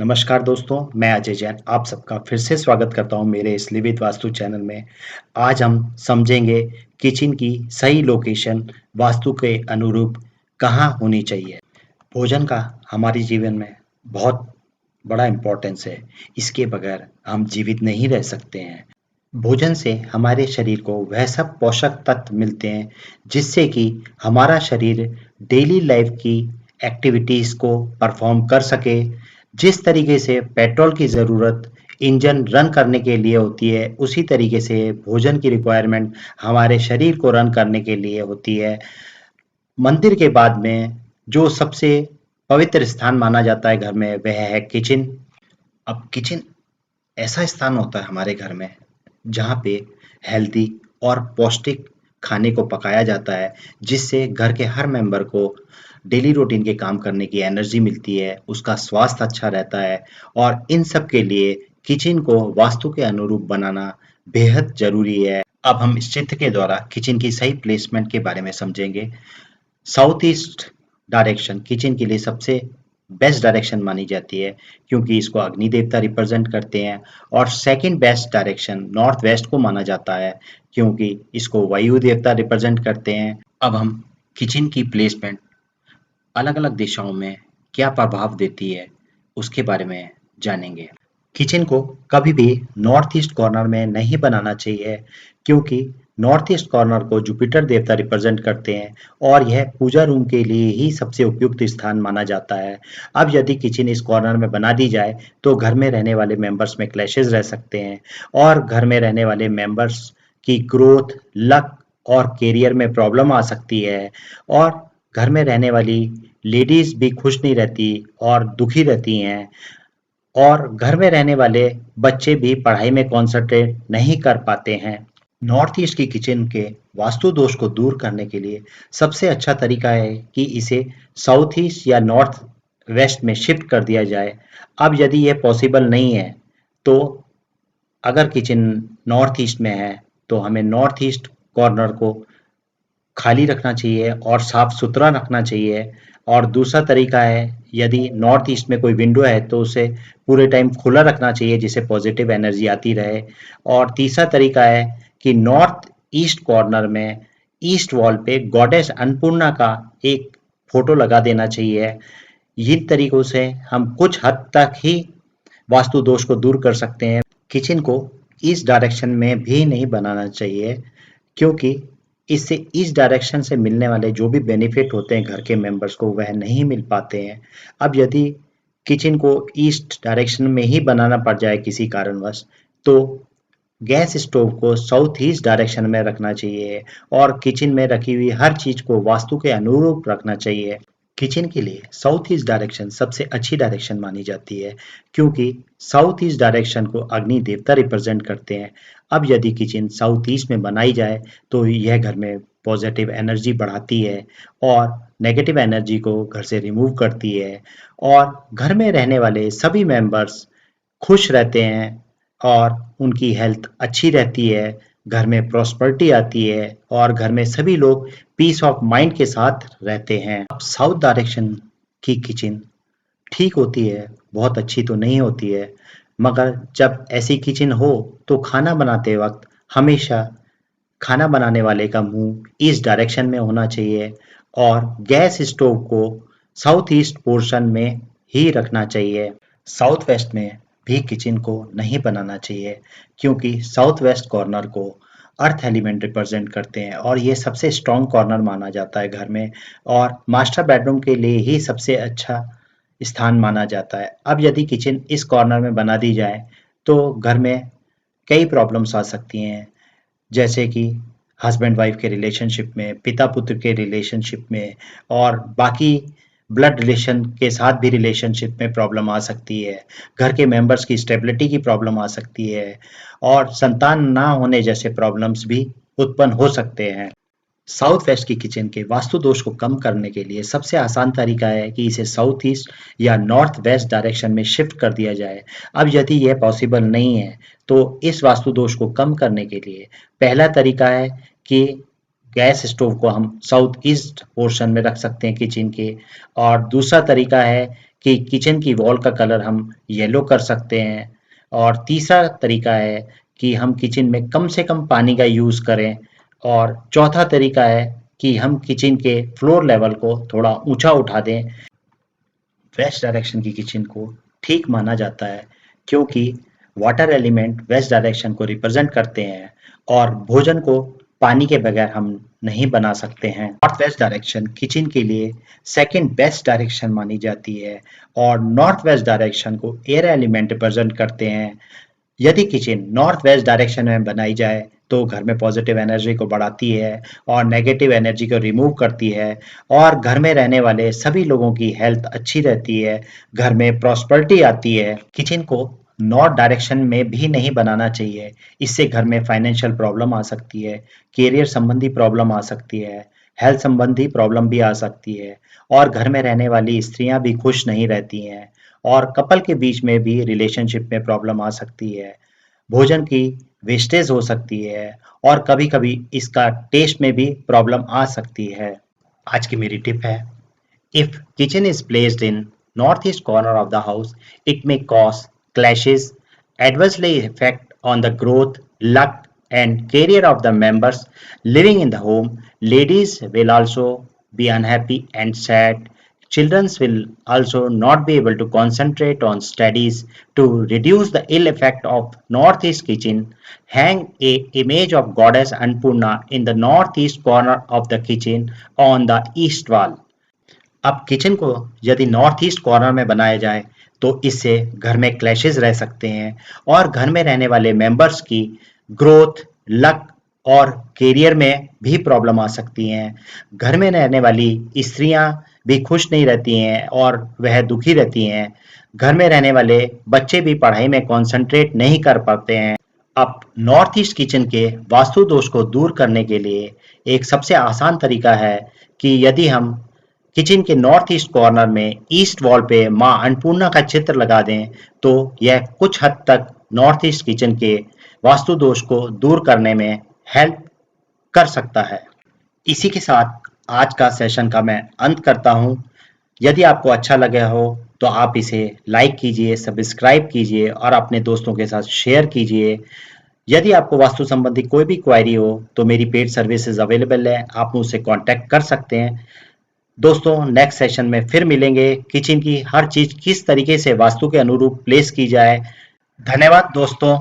नमस्कार दोस्तों, मैं अजय जैन आप सबका फिर से स्वागत करता हूं मेरे इस लिवित वास्तु चैनल में। आज हम समझेंगे किचन की सही लोकेशन वास्तु के अनुरूप कहाँ होनी चाहिए। भोजन का हमारे जीवन में बहुत बड़ा इम्पोर्टेंस है। इसके बगैर हम जीवित नहीं रह सकते हैं। भोजन से हमारे शरीर को वह सब पोषक तत्व मिलते हैं जिससे कि हमारा शरीर डेली लाइफ की एक्टिविटीज को परफॉर्म कर सके। जिस तरीके से पेट्रोल की ज़रूरत इंजन रन करने के लिए होती है, उसी तरीके से भोजन की रिक्वायरमेंट हमारे शरीर को रन करने के लिए होती है। मंदिर के बाद में जो सबसे पवित्र स्थान माना जाता है घर में, वह है किचन। अब किचन ऐसा स्थान होता है हमारे घर में जहाँ पे हेल्दी और पौष्टिक खाने को पकाया जाता है, जिससे घर के हर मेंबर को डेली रूटीन के काम करने की एनर्जी मिलती है, उसका स्वास्थ्य अच्छा रहता है। और इन सब के लिए किचन को वास्तु के अनुरूप बनाना बेहद जरूरी है। अब हम इस चित्र के द्वारा किचन की सही प्लेसमेंट के बारे में समझेंगे। साउथ ईस्ट डायरेक्शन किचन के लिए सबसे बेस्ट डायरेक्शन मानी जाती है, क्योंकि इसको अग्नि देवता रिप्रेजेंट करते हैं। और second best direction north west को माना जाता है, क्योंकि इसको वायु देवता रिप्रेजेंट करते हैं। अब हम किचन की प्लेसमेंट अलग अलग दिशाओं में क्या प्रभाव देती है उसके बारे में जानेंगे। किचन को कभी भी नॉर्थ ईस्ट कॉर्नर में नहीं बनाना चाहिए, क्योंकि नॉर्थ ईस्ट कॉर्नर को जुपिटर देवता रिप्रेजेंट करते हैं और यह पूजा रूम के लिए ही सबसे उपयुक्त स्थान माना जाता है। अब यदि किचन इस कॉर्नर में बना दी जाए तो घर में रहने वाले मेंबर्स में क्लैशेस रह सकते हैं और घर में रहने वाले मेंबर्स की ग्रोथ, लक और करियर में प्रॉब्लम आ सकती है। और घर में रहने वाली लेडीज भी खुश नहीं रहती और दुखी रहती हैं। और घर में रहने वाले बच्चे भी पढ़ाई में कॉन्सेंट्रेट नहीं कर पाते हैं। नॉर्थ ईस्ट की किचन के वास्तु दोष को दूर करने के लिए सबसे अच्छा तरीका है कि इसे साउथ ईस्ट या नॉर्थ वेस्ट में शिफ्ट कर दिया जाए। अब यदि यह पॉसिबल नहीं है तो अगर किचन नॉर्थ ईस्ट में है तो हमें नॉर्थ ईस्ट कॉर्नर को खाली रखना चाहिए और साफ सुथरा रखना चाहिए। और दूसरा तरीका है, यदि नॉर्थ ईस्ट में कोई विंडो है तो उसे पूरे टाइम खुला रखना चाहिए, जिससे पॉजिटिव एनर्जी आती रहे। और तीसरा तरीका है कि नॉर्थ ईस्ट कॉर्नर में ईस्ट वॉल पे गॉडेस अन्नपूर्णा का एक फोटो लगा देना चाहिए। इन तरीकों से हम कुछ हद तक ही वास्तु दोष को दूर कर सकते हैं। किचन को इस डायरेक्शन में भी नहीं बनाना चाहिए, क्योंकि इससे इस डायरेक्शन से मिलने वाले जो भी बेनिफिट होते हैं घर के मेंबर्स को, वह नहीं मिल पाते हैं। अब यदि किचन को ईस्ट डायरेक्शन में ही बनाना पड़ जाए किसी कारणवश, तो गैस स्टोव को साउथ ईस्ट डायरेक्शन में रखना चाहिए और किचन में रखी हुई हर चीज को वास्तु के अनुरूप रखना चाहिए। किचन के लिए साउथ ईस्ट डायरेक्शन सबसे अच्छी डायरेक्शन मानी जाती है, क्योंकि साउथ ईस्ट डायरेक्शन को अग्नि देवता रिप्रेजेंट करते हैं। अब यदि किचन साउथ ईस्ट में बनाई जाए तो यह घर में पॉजिटिव एनर्जी बढ़ाती है और नेगेटिव एनर्जी को घर से रिमूव करती है। और घर में रहने वाले सभी मेंबर्स खुश रहते हैं और उनकी हेल्थ अच्छी रहती है, घर में प्रॉस्पेरिटी आती है और घर में सभी लोग पीस ऑफ माइंड के साथ रहते हैं। अब साउथ डायरेक्शन की किचन ठीक होती है, बहुत अच्छी तो नहीं होती है, मगर जब ऐसी किचन हो तो खाना बनाते वक्त हमेशा खाना बनाने वाले का मुंह इस डायरेक्शन में होना चाहिए और गैस स्टोव को साउथ ईस्ट पोर्शन में ही रखना चाहिए। साउथ वेस्ट में भी किचन को नहीं बनाना चाहिए, क्योंकि साउथ वेस्ट कॉर्नर को अर्थ एलिमेंट रिप्रेजेंट करते हैं और ये सबसे स्ट्रॉन्ग कॉर्नर माना जाता है घर में, और मास्टर बेडरूम के लिए ही सबसे अच्छा स्थान माना जाता है। अब यदि किचन इस कॉर्नर में बना दी जाए तो घर में कई प्रॉब्लम्स आ सकती हैं, जैसे कि हस्बैंड वाइफ के रिलेशनशिप में, पिता पुत्र के रिलेशनशिप में और बाकी ब्लड रिलेशन के साथ भी रिलेशनशिप में प्रॉब्लम आ सकती है। घर के मेंबर्स की स्टेबिलिटी की प्रॉब्लम आ सकती है और संतान ना होने जैसे प्रॉब्लम्स भी उत्पन्न हो सकते हैं। साउथ वेस्ट की किचन के वास्तु दोष को कम करने के लिए सबसे आसान तरीका है कि इसे साउथ ईस्ट या नॉर्थ वेस्ट डायरेक्शन में शिफ्ट कर दिया जाए। अब यदि यह पॉसिबल नहीं है तो इस वास्तु दोष को कम करने के लिए पहला तरीका है कि गैस स्टोव को हम साउथ ईस्ट पोर्शन में रख सकते हैं किचन के। और दूसरा तरीका है कि किचन की वॉल का कलर हम येलो कर सकते हैं। और तीसरा तरीका है कि हम किचन में कम से कम पानी का यूज़ करें। और चौथा तरीका है कि हम किचन के फ्लोर लेवल को थोड़ा ऊंचा उठा दें। वेस्ट डायरेक्शन की किचन को ठीक माना जाता है क्योंकि वाटर एलिमेंट वेस्ट डायरेक्शन को रिप्रेजेंट करते हैं और भोजन को पानी के बगैर हम नहीं बना सकते हैं। नॉर्थ वेस्ट डायरेक्शन किचन के लिए सेकंड बेस्ट डायरेक्शन मानी जाती है और नॉर्थ वेस्ट डायरेक्शन को एयर एलिमेंट रिप्रेजेंट करते हैं। यदि किचन नॉर्थ वेस्ट डायरेक्शन में बनाई जाए तो घर में पॉजिटिव एनर्जी को बढ़ाती है और नेगेटिव एनर्जी को रिमूव करती है और घर में रहने वाले सभी लोगों की हेल्थ अच्छी रहती है, घर में प्रॉस्पेरिटी आती है। किचन को नॉर्थ डायरेक्शन में भी नहीं बनाना चाहिए, इससे घर में फाइनेंशियल प्रॉब्लम आ सकती है, कैरियर संबंधी प्रॉब्लम आ सकती है, हेल्थ संबंधी प्रॉब्लम भी आ सकती है और घर में रहने वाली स्त्रियां भी खुश नहीं रहती हैं और कपल के बीच में भी रिलेशनशिप में प्रॉब्लम आ सकती है। भोजन की वेस्टेज हो सकती है और कभी-कभी इसका टेस्ट में भी प्रॉब्लम आ सकती है। आज की मेरी टिप है, if kitchen is placed in northeast corner of the house, it may cause clashes, adversely affect on the growth, luck and career of the members living in the home. Ladies will also be unhappy and sad. Children will also not be able to concentrate on studies. To reduce the ill effect of northeast kitchen, hang a image of goddess Annapurna in the northeast corner of the kitchen on the east wall. अब kitchen को यदि north east corner में बनाया जाए तो इससे घर में क्लैशेस रह सकते हैं और घर में रहने वाले मेंबर्स की ग्रोथ, लक और करियर में भी प्रॉब्लम आ सकती हैं। घर में रहने वाली स्त्रियां भी खुश नहीं रहती हैं और वह दुखी रहती हैं। घर में रहने वाले बच्चे भी पढ़ाई में कंसंट्रेट नहीं कर पाते हैं। अब नॉर्थ ईस्ट किचन के वास्तु दोष को दूर करने के लिए एक सबसे आसान तरीका है कि यदि हम किचन के नॉर्थ ईस्ट कॉर्नर में ईस्ट वॉल पे मां अन्नपूर्णा का चित्र लगा दें तो यह कुछ हद तक नॉर्थ ईस्ट किचन के वास्तु दोष को दूर करने में हेल्प कर सकता है। इसी के साथ आज का सेशन का मैं अंत करता हूँ। यदि आपको अच्छा लगा हो तो आप इसे लाइक कीजिए, सब्सक्राइब कीजिए और अपने दोस्तों के साथ शेयर कीजिए। यदि आपको वास्तु संबंधी कोई भी क्वेरी हो तो मेरी पेड सर्विसेज अवेलेबल है, आप मुझसे कांटेक्ट कर सकते हैं। दोस्तों नेक्स्ट सेशन में फिर मिलेंगे। किचन की हर चीज किस तरीके से वास्तु के अनुरूप प्लेस की जाए। धन्यवाद दोस्तों।